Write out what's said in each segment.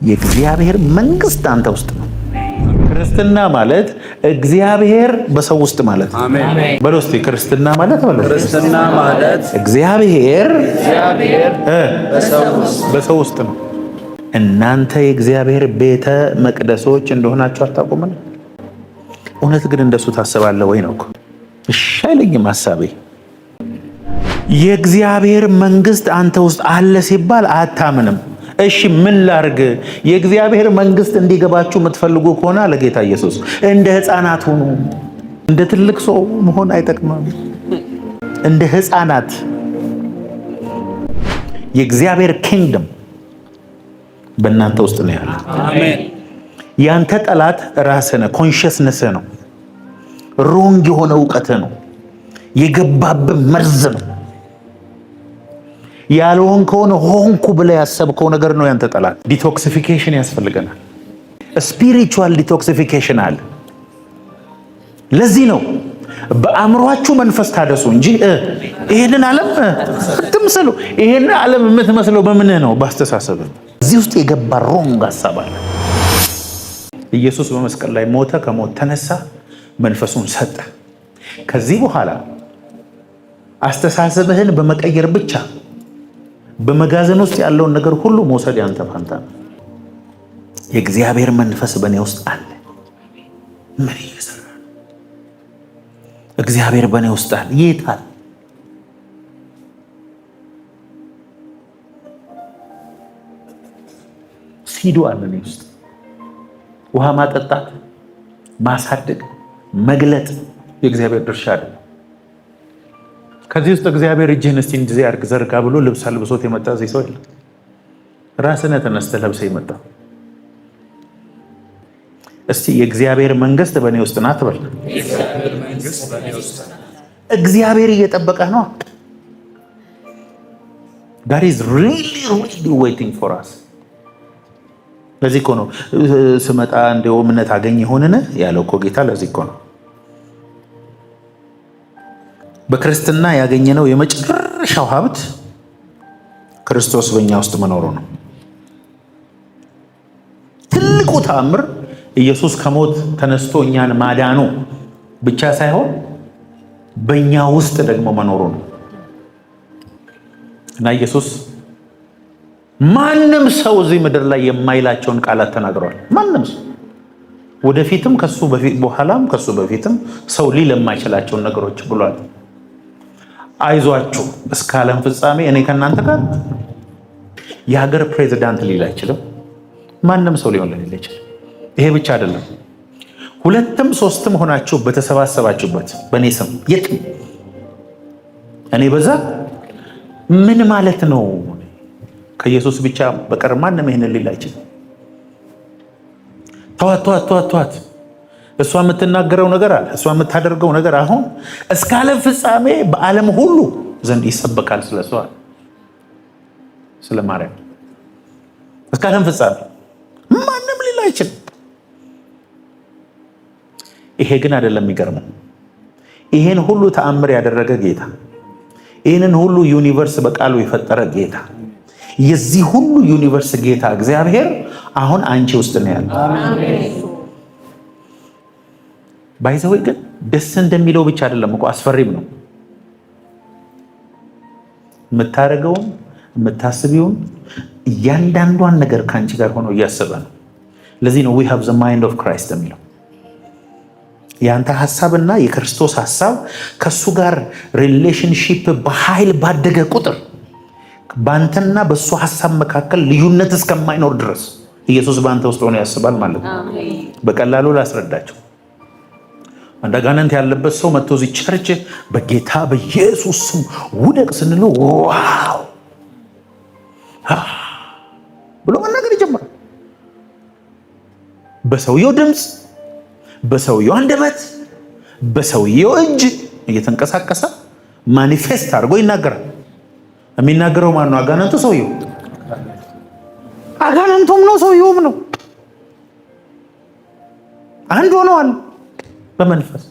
የእግዚአብሔር መንግስት አንተ ውስጥ ነው። ክርስትና ማለት እግዚአብሔር በሰው ውስጥ ማለት ነው። አሜን በሉ እስቲ። ክርስትና ማለት እግዚአብሔር በሰው ውስጥ ነው። እናንተ የእግዚአብሔር ቤተ መቅደሶች እንደሆናችሁ አታውቁምን? እውነት ግን እንደሱ ታስባለህ ወይ ነው እኮ። እሺ አይለኝም ሐሳቤ። የእግዚአብሔር መንግስት አንተ ውስጥ አለ ሲባል አታምንም። እሺ ምን ላርግ? የእግዚአብሔር መንግስት እንዲገባችሁ የምትፈልጉ ከሆነ አለ ጌታ ኢየሱስ እንደ ሕፃናት ሁኑ። እንደ ትልቅ ሰው መሆን አይጠቅምም። እንደ ሕፃናት የእግዚአብሔር ኪንግደም በእናንተ ውስጥ ነው ያለው። አሜን። ያንተ ጠላት ራስህ ነህ። ኮንሽስነስ ነው። ሮንግ የሆነ እውቀት ነው። የገባብህ መርዝ ነው። ያልሆን ከሆነ ሆንኩ ብለህ ያሰብከው ነገር ነው ያንተ ጠላት። ዲቶክሲፊኬሽን ያስፈልገናል። ስፒሪቹዋል ዲቶክሲፊኬሽን አለ። ለዚህ ነው በአእምሯችሁ መንፈስ ታደሱ እንጂ ይሄንን ዓለም አትምሰሉ። ይሄንን ዓለም የምትመስለው በምን ነው? በአስተሳሰብ። እዚህ ውስጥ የገባ ሮንግ ሐሳብ አለ። ኢየሱስ በመስቀል ላይ ሞተ፣ ከሞት ተነሳ፣ መንፈሱን ሰጠ። ከዚህ በኋላ አስተሳሰብህን በመቀየር ብቻ በመጋዘን ውስጥ ያለውን ነገር ሁሉ መውሰድ ያንተ ፋንታ ነው። የእግዚአብሔር መንፈስ በእኔ ውስጥ አለ። ምን እየሰራ ነው? እግዚአብሔር በእኔ ውስጥ አለ። የት አለ? ሲዱ አለ እኔ ውስጥ። ውሃ ማጠጣት፣ ማሳደግ፣ መግለጥ የእግዚአብሔር ድርሻ አለ። ከዚህ ውስጥ እግዚአብሔር እጅህን እስቲ እንደዚህ አድርግ ዘርጋ ብሎ ልብስ አልብሶት የመጣ እዚህ ሰው የለም። ራስህ ነህ ተነስተህ ለብሰህ የመጣ። እስቲ የእግዚአብሔር መንግስት በእኔ ውስጥ ናት በል። እግዚአብሔር እየጠበቀህ ነው። God is really waiting for us። ለዚህ እኮ ነው ስመጣ እንደው እምነት አገኝ ይሆንን ያለው እኮ ጌታ። ለዚህ እኮ ነው በክርስትና ያገኘነው የመጨረሻው ሀብት ክርስቶስ በእኛ ውስጥ መኖሩ ነው። ትልቁ ተአምር ኢየሱስ ከሞት ተነስቶ እኛን ማዳኑ ብቻ ሳይሆን በእኛ ውስጥ ደግሞ መኖሩ ነው። እና ኢየሱስ ማንም ሰው እዚህ ምድር ላይ የማይላቸውን ቃላት ተናግሯል። ማንም ሰው ወደፊትም ከሱ በፊት በኋላም ከሱ በፊትም ሰው ሊል የማይችላቸውን ነገሮች ብሏል። አይዟችሁ እስከ ዓለም ፍጻሜ እኔ ከእናንተ ጋር። የሀገር ፕሬዝዳንት ሊል አይችልም። ማንም ሰው ሊሆን ሊል አይችልም። ይሄ ብቻ አይደለም። ሁለትም ሶስትም ሆናችሁ በተሰባሰባችሁበት በእኔ ስም የትም እኔ በዛ። ምን ማለት ነው? ከኢየሱስ ብቻ በቀር ማንም ይሄንን ሊል አይችልም። ተዋት እሷ የምትናገረው ነገር አለ፣ እሷ የምታደርገው ነገር አሁን እስከ ዓለም ፍጻሜ በዓለም ሁሉ ዘንድ ይሰበካል። ስለሷ ስለ ማርያም እስከ ዓለም ፍጻሜ ማንም ሊል አይችልም። ይሄ ግን አይደለም የሚገርመው። ይሄን ሁሉ ተአምር ያደረገ ጌታ፣ ይሄንን ሁሉ ዩኒቨርስ በቃሉ የፈጠረ ጌታ፣ የዚህ ሁሉ ዩኒቨርስ ጌታ እግዚአብሔር አሁን አንቺ ውስጥ ነው ያለው። ባይዘው ግን ደስ እንደሚለው ብቻ አይደለም እኮ አስፈሪም ነው። የምታደርገውን የምታስቢውን እያንዳንዷን ነገር ከአንቺ ጋር ሆኖ እያሰበ ነው። ለዚህ ነው we have the mind of Christ የሚለው። የአንተ ሐሳብና የክርስቶስ ሐሳብ ከሱ ጋር ሪሌሽንሺፕ በኃይል ባደገ ቁጥር በአንተና በሱ ሐሳብ መካከል ልዩነት እስከማይኖር ድረስ ኢየሱስ በአንተ ውስጥ ሆኖ ያስባል ማለት ነው። በቀላሉ ላስረዳቸው። አንድ አጋንንት ያለበት ሰው መጥቶ እዚህ ቸርች በጌታ በኢየሱስ ስም ውደቅ ስንለው ዋው ብሎ መናገር ይጀምራል። በሰውየው ድምፅ፣ በሰውየው አንደበት፣ በሰውየው እጅ እየተንቀሳቀሰ ማኒፌስት አድርጎ ይናገራል። የሚናገረው ማን ነው? አጋንንቱ። ሰውየው አጋንንቱም ነው ሰውየውም ነው። አንድ ሆነዋል በመንፈስ።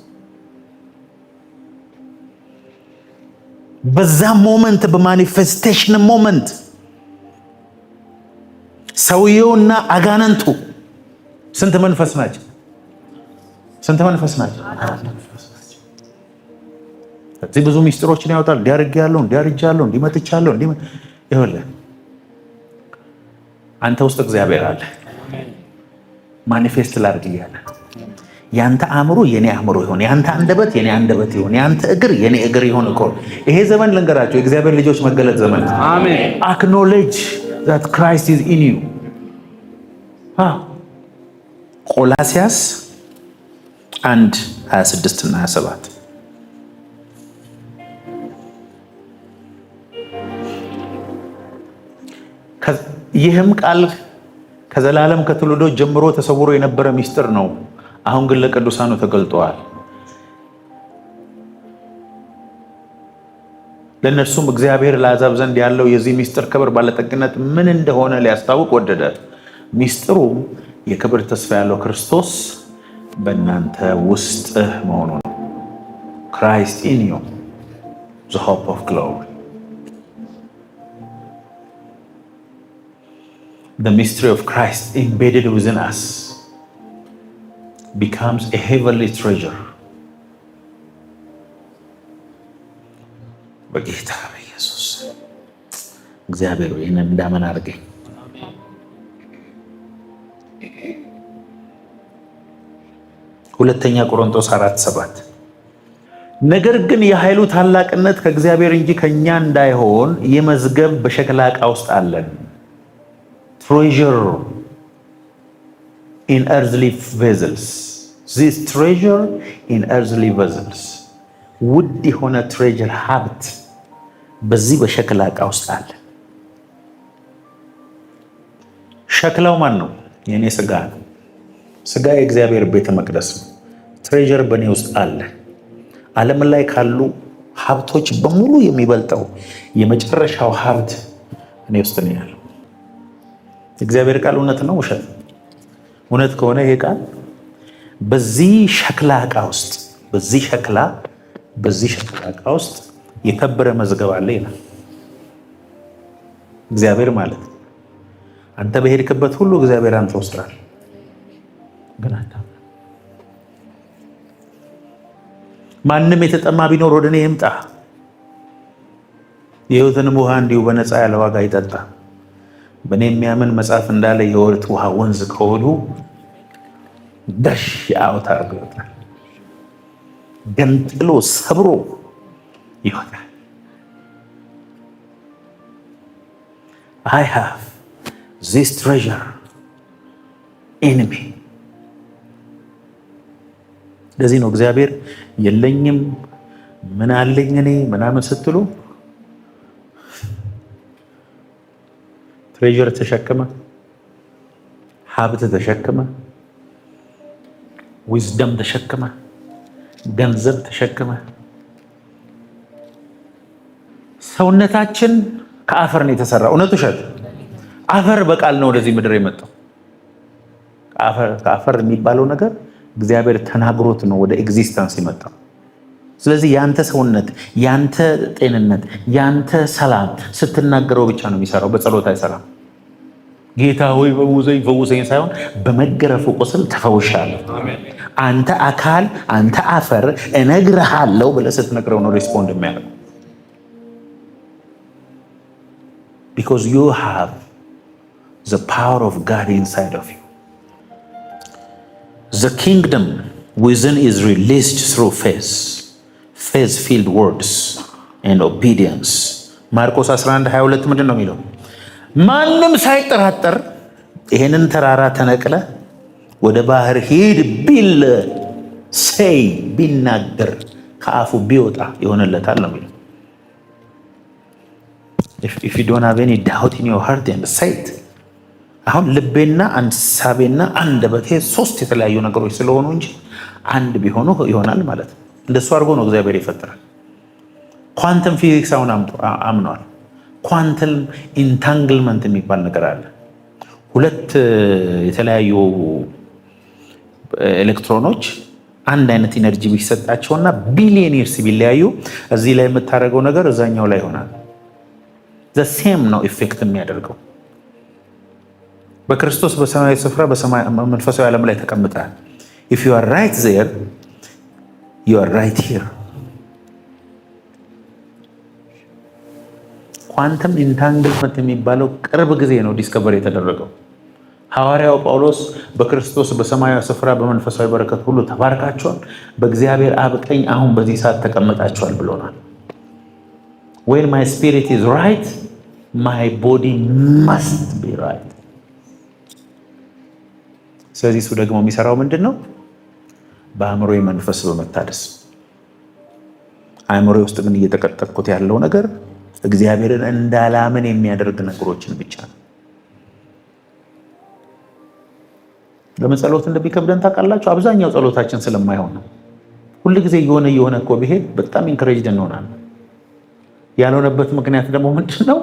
በዛ ሞመንት በማኒፌስቴሽን ሞመንት ሰውየውና አጋንንቱ ስንት መንፈስ ናቸው? ስንት መንፈስ ናቸው? እዚህ ብዙ ሚስጥሮችን ያወጣል። እንዲያርጋለሁ፣ እንዲያርጃለሁ፣ እንዲመጥቻለሁ፣ ይኸውልህ አንተ ውስጥ እግዚአብሔር አለ። ማኒፌስት ላድርግ እያለ ያንተ አእምሮ የኔ አእምሮ ይሆን፣ ያንተ አንደበት የኔ አንደበት ይሆን፣ ያንተ እግር የኔ እግር ይሆን እኮ ይሄ ዘመን ልንገራቸው የእግዚአብሔር ልጆች መገለጥ ዘመን። አሜን። አክኖሌጅ that Christ is in you። ቆላስያስ 1:26 እና 27 ይህም ቃል ከዘላለም ከትውልዶች ጀምሮ ተሰውሮ የነበረ ሚስጥር ነው፣ አሁን ግን ለቅዱሳኑ ተገልጧል። ለእነርሱም እግዚአብሔር ለአሕዛብ ዘንድ ያለው የዚህ ሚስጥር ክብር ባለጠግነት ምን እንደሆነ ሊያስታውቅ ወደደ። ሚስጥሩም የክብር ተስፋ ያለው ክርስቶስ በእናንተ ውስጥ መሆኑ ነው። Christ in you, the hope of glory. The mystery of Christ embedded within us becomes a heavenly treasure. በጌታ በኢየሱስ እግዚአብሔር ይህንን እንዳመን አድርገኝ። ሁለተኛ ቆሮንቶስ 4:7 ነገር ግን የኃይሉ ታላቅነት ከእግዚአብሔር እንጂ ከእኛ እንዳይሆን ይህ መዝገብ በሸክላ ዕቃ ውስጥ አለን። Treasure in earthly vessels. This treasure in earthly vessels. ውድ የሆነ ትሬጀር ሀብት በዚህ በሸክላ ዕቃ ውስጥ አለ። ሸክላው ማን ነው? የኔ ስጋ ነው። ስጋ የእግዚአብሔር ቤተ መቅደስ ነው። ትሬጀር በእኔ ውስጥ አለ። ዓለም ላይ ካሉ ሀብቶች በሙሉ የሚበልጠው የመጨረሻው ሀብት እኔ ውስጥ ነው ያለው። እግዚአብሔር ቃል እውነት ነው ውሸት? እውነት ከሆነ ይሄ ቃል በዚህ ሸክላ ዕቃ ውስጥ በዚህ ሸክላ ዕቃ ውስጥ የከበረ መዝገብ አለ ይላል እግዚአብሔር ማለት። አንተ በሄድክበት ሁሉ እግዚአብሔር አንተ ውስጥ አለ። ግን ማንም የተጠማ ቢኖር ወደ እኔ ይምጣ፣ የሕይወትንም ውሃ እንዲሁ በነፃ ያለ ዋጋ ይጠጣ። በእኔ የሚያምን መጽሐፍ እንዳለ የሕይወት ውሃ ወንዝ ከሆዱ ደሽ ያወጣል፣ ገንጥሎ ሰብሮ ይወጣል። I have this treasure in me። ለዚህ ነው እግዚአብሔር የለኝም ምን አለኝ እኔ ምናምን ስትሉ ትሬጀር ተሸክመ፣ ሀብት ተሸክመ፣ ዊዝደም ተሸክመ፣ ገንዘብ ተሸክመ። ሰውነታችን ከአፈር ነው የተሰራ። እውነት ውሸት? አፈር በቃል ነው ወደዚህ ምድር የመጣው። ከአፈር የሚባለው ነገር እግዚአብሔር ተናግሮት ነው ወደ ኤግዚስተንስ የመጣው። ስለዚህ ያንተ ሰውነት፣ ያንተ ጤንነት፣ ያንተ ሰላም ስትናገረው ብቻ ነው የሚሰራው። በጸሎት አይሰራም። ጌታ ሆይ ፈውሰኝ ፈውሰኝ ሳይሆን በመገረፉ ቁስል ተፈውሻለሁ። አንተ አካል፣ አንተ አፈር እነግርሃለሁ ብለህ ስትነግረው ነው ሪስፖንድ የሚያደርገው። because you have the power of God inside of you. The kingdom within is released through faith. Faith-filled words and obedience. ማርቆስ 11:22 ምንድን ነው የሚለው? ማንም ሳይጠራጠር ይሄንን ተራራ ተነቅለ ወደ ባህር ሂድ ቢል ሰይ ቢናገር ከአፉ ቢወጣ ይሆንለታል ነው የሚለው። if you don't have any doubt in your heart and say it። አሁን ልቤና አንሳቤና አንደበቴ ሶስት የተለያዩ ነገሮች ስለሆኑ እንጂ አንድ ቢሆኑ ይሆናል ማለት ነው። እንደሱ አድርጎ ነው እግዚአብሔር ይፈጥራል። ኳንተም ፊዚክስ አሁን አምኗል። ኳንተም ኢንታንግልመንት የሚባል ነገር አለ። ሁለት የተለያዩ ኤሌክትሮኖች አንድ አይነት ኢነርጂ ቢሰጣቸውና ቢሊየን ይርስ ቢለያዩ እዚህ ላይ የምታደርገው ነገር እዛኛው ላይ ይሆናል። ዘ ሴም ነው ኢፌክት የሚያደርገው። በክርስቶስ በሰማያዊ ስፍራ በመንፈሳዊ ዓለም ላይ ተቀምጠሃል። if you are right there you are right here። ኳንተም ኢንታንግልመንት የሚባለው ቅርብ ጊዜ ነው ዲስከቨር የተደረገው። ሐዋርያው ጳውሎስ በክርስቶስ በሰማያዊ ስፍራ በመንፈሳዊ በረከት ሁሉ ተባርካችኋል፣ በእግዚአብሔር አብ ቀኝ አሁን በዚህ ሰዓት ተቀምጣችኋል ብሎናል። when my spirit is right my body must be right። ስለዚህ እሱ ደግሞ የሚሰራው ምንድን ነው? በአእምሮዬ መንፈስ በመታደስ አእምሮዬ ውስጥ ግን እየተቀጠቅኩት ያለው ነገር እግዚአብሔርን እንዳላምን የሚያደርግ ነገሮችን ብቻ ነው። ለምን ጸሎት እንደሚከብደን ታውቃላችሁ? አብዛኛው ጸሎታችን ስለማይሆን ነው። ሁል ጊዜ የሆነ እኮ ቢሄድ በጣም ኢንከሬጅድ እንሆናለን። ያልሆነበት ምክንያት ደግሞ ምንድን ነው?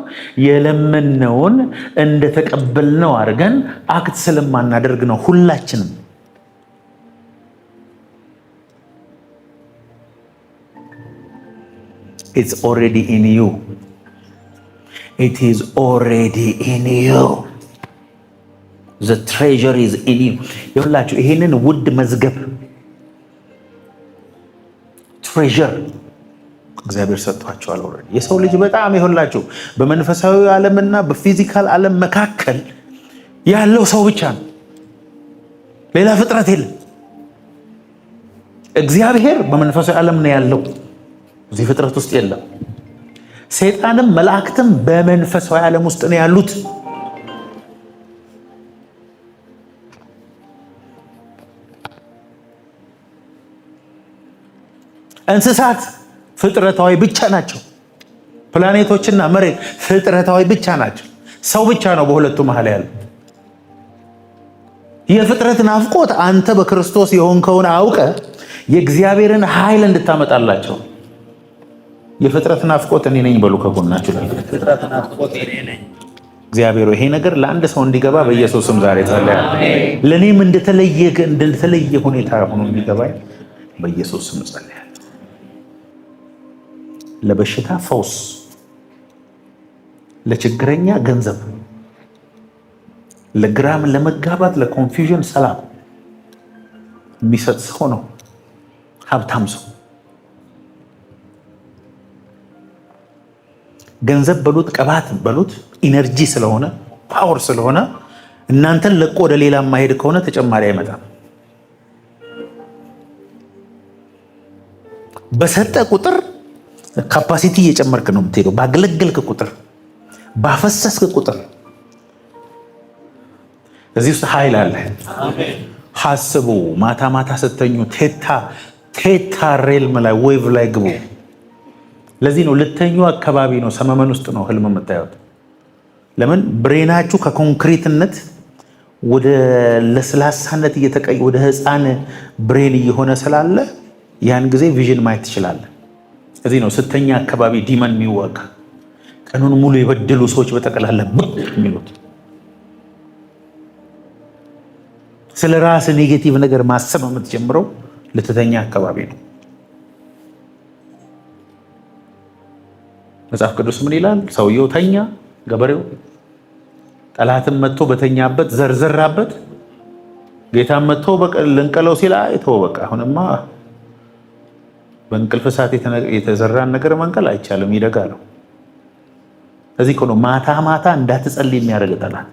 የለመነውን እንደተቀበልነው አድርገን አክት ስለማናደርግ ነው። ሁላችንም it's already in you it is already in you the treasure is in you። ይኸውላችሁ ይሄንን ውድ መዝገብ ትሬዠር እግዚአብሔር ሰጥቷቸዋል። ኦልሬዲ የሰው ልጅ በጣም ይኸውላችሁ በመንፈሳዊ ዓለምና በፊዚካል ዓለም መካከል ያለው ሰው ብቻ ነው። ሌላ ፍጥረት የለም። እግዚአብሔር በመንፈሳዊ ዓለም ነው ያለው፣ እዚህ ፍጥረት ውስጥ የለም። ሰይጣንም መላእክትም በመንፈሳዊ ዓለም ውስጥ ነው ያሉት። እንስሳት ፍጥረታዊ ብቻ ናቸው። ፕላኔቶችና መሬት ፍጥረታዊ ብቻ ናቸው። ሰው ብቻ ነው በሁለቱ መሃል ያለው። የፍጥረት ናፍቆት አንተ በክርስቶስ የሆንከውን አውቀ የእግዚአብሔርን ኃይል እንድታመጣላቸው። የፍጥረት ናፍቆት እኔ ነኝ በሉ ከጎናችሁ ላይ። ፍጥረት ናፍቆት እኔ ነኝ። እግዚአብሔር ይሄ ነገር ለአንድ ሰው እንዲገባ በኢየሱስም ዛሬ ጸልያለሁ። ለኔም እንደተለየ ሁኔታ ሆኖ እንዲገባኝ በኢየሱስም ጸልያለሁ። ለበሽታ ፈውስ፣ ለችግረኛ ገንዘብ፣ ለግራም ለመጋባት ለኮንፊውዥን ሰላም የሚሰጥ ሰው ነው ሀብታም ሰው። ገንዘብ በሉት ቅባት በሉት ኢነርጂ ስለሆነ ፓወር ስለሆነ እናንተን ለቆ ወደ ሌላ ማሄድ ከሆነ ተጨማሪ አይመጣም። በሰጠ ቁጥር ካፓሲቲ እየጨመርክ ነው የምትሄደው። ባገለገልክ ቁጥር ባፈሰስክ ቁጥር እዚህ ውስጥ ኃይል አለ። ሐስቡ። ማታ ማታ ስተኙ ቴታ ሬልም ላይ ዌቭ ላይ ግቡ። ለዚህ ነው ልተኙ አካባቢ ነው ሰመመን ውስጥ ነው ህልም የምታዩት። ለምን? ብሬናችሁ ከኮንክሪትነት ወደ ለስላሳነት እየተቀየ ወደ ህፃን ብሬን እየሆነ ስላለ ያን ጊዜ ቪዥን ማየት ትችላለህ። እዚህ ነው ስተኛ አካባቢ ዲመን የሚወጋ ቀኑን ሙሉ የበደሉ ሰዎች በጠቅላላ ብቅ የሚሉት። ስለ ራስ ኔጌቲቭ ነገር ማሰብ የምትጀምረው ልትተኛ አካባቢ ነው። መጽሐፍ ቅዱስ ምን ይላል? ሰውየው ተኛ፣ ገበሬው ጠላትም መጥቶ በተኛበት ዘርዘራበት። ጌታም መጥቶ ልንቀለው ሲል አይተው በቃ አሁንማ በእንቅልፍ ሰዓት የተዘራን ነገር መንቀል አይቻልም ይደጋለው። እዚህ እኮ ነው ማታ ማታ እንዳትጸልይ የሚያደርግ ጠላት።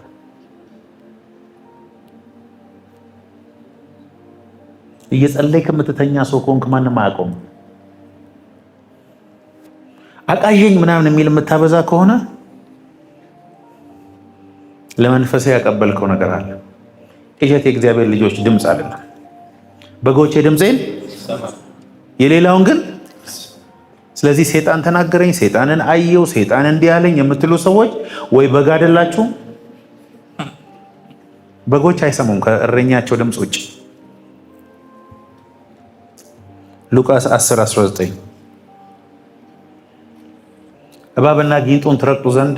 እየጸለይክ የምትተኛ ሰው ከሆንክ ማንም አያውቀውም። አቃዠኝ ምናምን የሚል የምታበዛ ከሆነ ለመንፈስ ያቀበልከው ነገር አለ። ቅዠት የእግዚአብሔር ልጆች ድምፅ አይደለም። በጎቼ ድምፄን የሌላውን ግን። ስለዚህ ሰይጣን ተናገረኝ፣ ሰይጣንን አየው፣ ሰይጣን እንዲህ አለኝ የምትሉ ሰዎች ወይ በግ አይደላችሁም። በጎች አይሰሙም ከእረኛቸው ድምፅ ውጭ። ሉቃስ 10:19 እባብና ጊንጡን ትረግጡ ዘንድ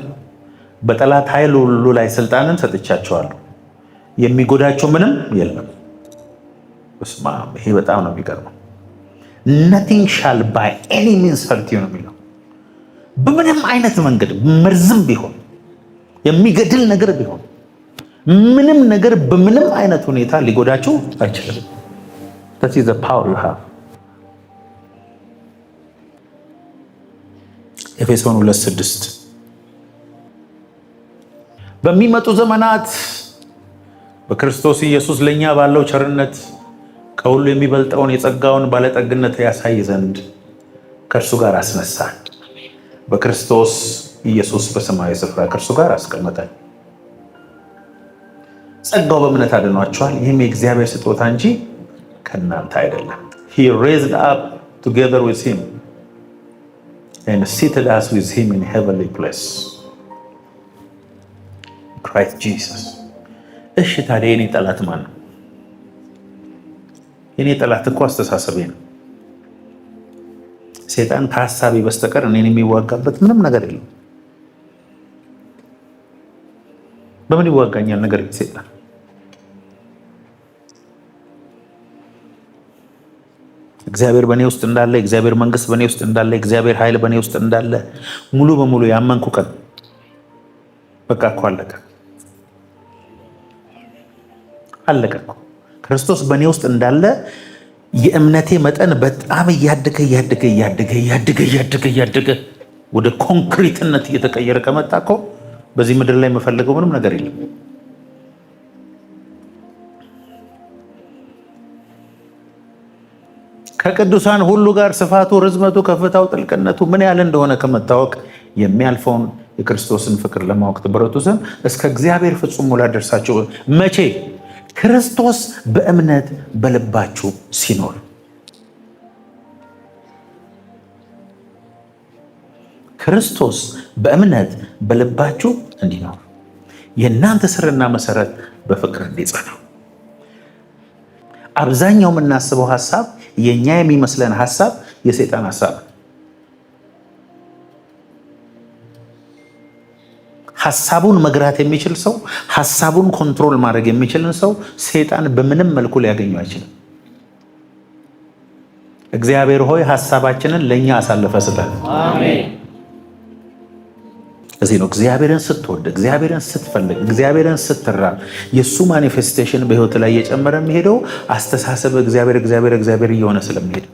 በጠላት ኃይል ሁሉ ላይ ስልጣንን ሰጥቻቸዋለሁ፣ የሚጎዳቸው ምንም የለም። በስመ አብ! ይሄ በጣም ነው የሚገርመው። nothing shall by any means hurt you ነው የሚለው። በምንም አይነት መንገድ መርዝም ቢሆን የሚገድል ነገር ቢሆን ምንም ነገር በምንም አይነት ሁኔታ ሊጎዳችሁ አይችልም። that is the power you have። ኤፌሶን 2:6 በሚመጡ ዘመናት በክርስቶስ ኢየሱስ ለኛ ባለው ቸርነት ከሁሉ የሚበልጠውን የጸጋውን ባለጠግነት ያሳይ ዘንድ ከእርሱ ጋር አስነሳን፣ በክርስቶስ ኢየሱስ በሰማያዊ ስፍራ ከእርሱ ጋር አስቀመጠን። ጸጋው በእምነት አድኗቸዋል። ይህም የእግዚአብሔር ስጦታ እንጂ ከእናንተ አይደለም። He raised up together with him and seated us with him in heavenly place Christ Jesus። እሺ ታዲያ የኔ ጠላት ማን ነው? የኔ ጠላት እኮ አስተሳሰቤ ነው። ሰይጣን ከሀሳቤ በስተቀር እኔን የሚዋጋበት ምንም ነገር የለም። በምን ይዋጋኛል? ነገር ሰይጣን እግዚአብሔር በእኔ ውስጥ እንዳለ፣ እግዚአብሔር መንግስት በእኔ ውስጥ እንዳለ፣ እግዚአብሔር ኃይል በእኔ ውስጥ እንዳለ ሙሉ በሙሉ ያመንኩ ቀን በቃ እኮ አለቀ እኮ። ክርስቶስ በእኔ ውስጥ እንዳለ የእምነቴ መጠን በጣም እያደገ ወደ ኮንክሪትነት እየተቀየረ ከመጣ እኮ በዚህ ምድር ላይ የምፈልገው ምንም ነገር የለም። ከቅዱሳን ሁሉ ጋር ስፋቱ፣ ርዝመቱ፣ ከፍታው፣ ጥልቅነቱ ምን ያህል እንደሆነ ከመታወቅ የሚያልፈውን የክርስቶስን ፍቅር ለማወቅ ትበረቱ ዘንድ እስከ እግዚአብሔር ፍጹም ሙላት ደርሳችሁ። መቼ? ክርስቶስ በእምነት በልባችሁ ሲኖር። ክርስቶስ በእምነት በልባችሁ እንዲኖር የእናንተ ስርና መሰረት በፍቅር እንዲጸና። አብዛኛው የምናስበው ሀሳብ የኛ የሚመስለን ሀሳብ የሰይጣን ሀሳብ ነው። ሀሳቡን መግራት የሚችል ሰው፣ ሀሳቡን ኮንትሮል ማድረግ የሚችልን ሰው ሰይጣን በምንም መልኩ ሊያገኘው አይችልም። እግዚአብሔር ሆይ ሀሳባችንን ለኛ አሳልፈ ስጠን። አሜን። እዚህ ነው እግዚአብሔርን ስትወድ፣ እግዚአብሔርን ስትፈልግ፣ እግዚአብሔርን ስትራብ የሱ ማኒፌስቴሽን በህይወት ላይ እየጨመረ የሚሄደው አስተሳሰብ እግዚአብሔር እየሆነ ስለሚሄድ።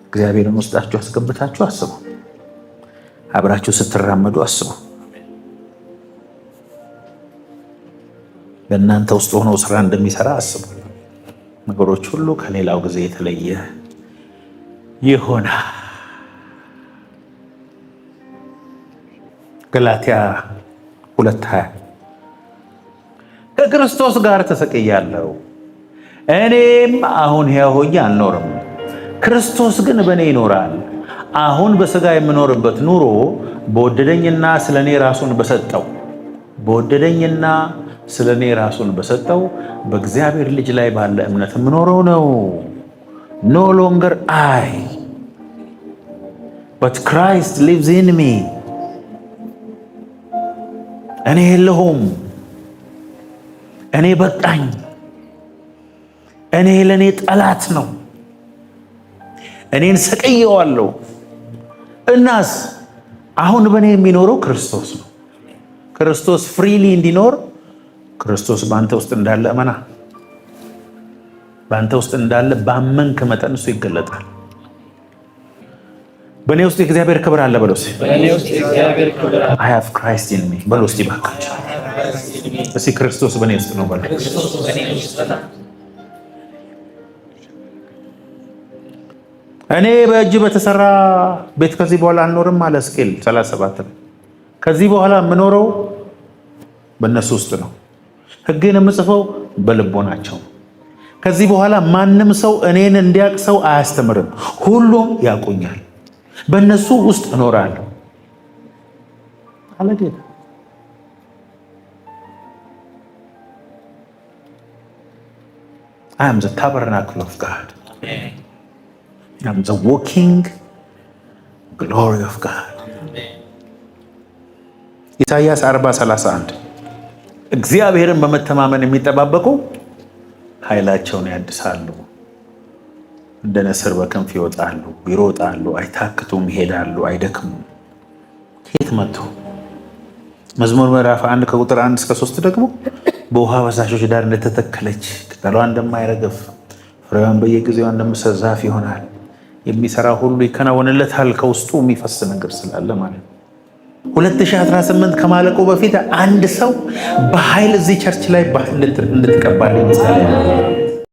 እግዚአብሔርን ውስጣችሁ አስገብታችሁ አስቡ። አብራችሁ ስትራመዱ አስቡ። በእናንተ ውስጥ ሆኖ ስራ እንደሚሰራ አስቡ። ነገሮች ሁሉ ከሌላው ጊዜ የተለየ ይሆናል። ገላትያ 2:20 ከክርስቶስ ጋር ተሰቅያለሁ፣ እኔም አሁን ሕያው ሆኜ አልኖርም፣ ክርስቶስ ግን በእኔ ይኖራል። አሁን በሥጋ የምኖርበት ኑሮ በወደደኝና ስለኔ ራሱን በሰጠው በእግዚአብሔር ልጅ ላይ ባለ እምነት የምኖረው ነው። ኖ ሎንገር አይ በት ክራይስት ሊቭስ ኢን ሚ። እኔ የለሁም፣ እኔ በቃኝ፣ እኔ ለእኔ ጠላት ነው፣ እኔን ሰቅየዋለሁ። እናስ አሁን በእኔ የሚኖረው ክርስቶስ ነው። ክርስቶስ ፍሪሊ እንዲኖር ክርስቶስ በአንተ ውስጥ እንዳለ እመና። በአንተ ውስጥ እንዳለ ባመንክ መጠን እሱ ይገለጣል። በእኔ ውስጥ የእግዚአብሔር ክብር አለ በለው። I have Christ in me በለው እስቲ ባካችሁ። እስቲ ክርስቶስ በእኔ ውስጥ ነው በለው። እኔ በእጅ በተሰራ ቤት ከዚህ በኋላ አልኖርም አለ ሕዝቅኤል 37። ከዚህ በኋላ የምኖረው በእነሱ ውስጥ ነው። ሕግን የምጽፈው በልቦናቸው። ከዚህ በኋላ ማንም ሰው እኔን እንዲያውቅ ሰው አያስተምርም፣ ሁሉም ያውቁኛል። በእነሱ ውስጥ እኖራለሁ አለ ጌታ። I am the tabernacle of God. I am the walking glory of God. ኢሳይያስ 40:31 እግዚአብሔርን በመተማመን የሚጠባበቁ ኃይላቸውን ያድሳሉ፣ እንደ ንስር በክንፍ ይወጣሉ፣ ይሮጣሉ፣ አይታክቱም፣ ይሄዳሉ፣ አይደክሙም። ከየት መጥቶ? መዝሙር ምዕራፍ 1 ከቁጥር 1 እስከ 3 ደግሞ በውሃ ፈሳሾች ዳር እንደተተከለች ቅጠሏ እንደማይረግፍ ፍሬዋን በየጊዜዋ እንደምትሰጥ ዛፍ ይሆናል። የሚሰራ ሁሉ ይከናወንለታል። ከውስጡ የሚፈስ ነገር ስላለ ማለት ነው። 2018 ከማለቁ በፊት አንድ ሰው በኃይል እዚህ ቸርች ላይ ባህል እንድትቀባልኝ ይጸልያል።